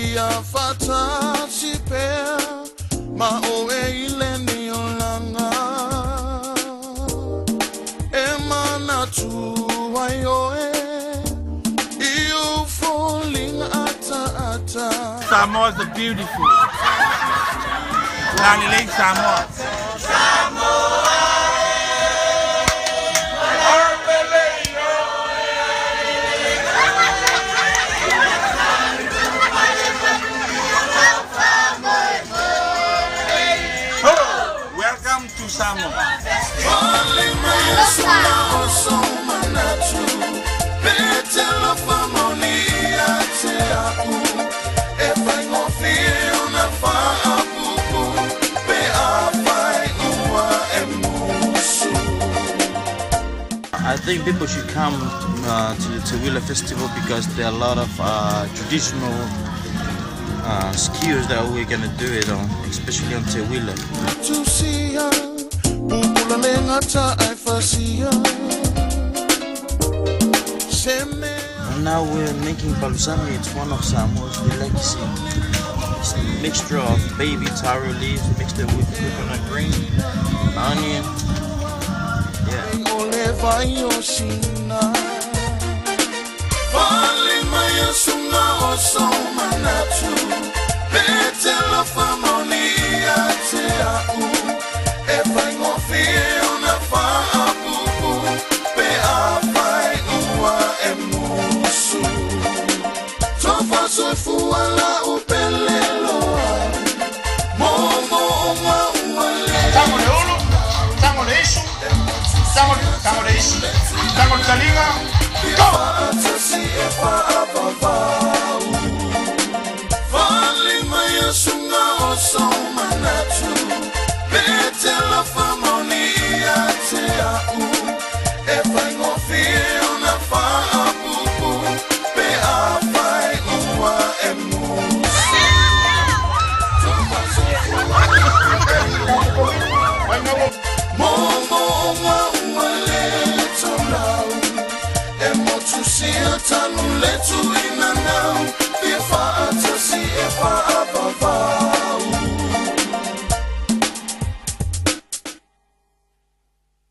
Ia fata si pea ma o e ile ni olanga e mana tu ai oe you falling ata. Samoa is beautiful. Nani Lake Samoa. Welcome to Samoa. I think people should come to the Teuila Festival because there are a lot of traditional skills that we're gonna do it on, especially on Teuila. And now we're making Palusami. It's one of Samoa's delicacy. It's a mixture of baby taro leaves mixed with coconut green, onion. Estamos listos.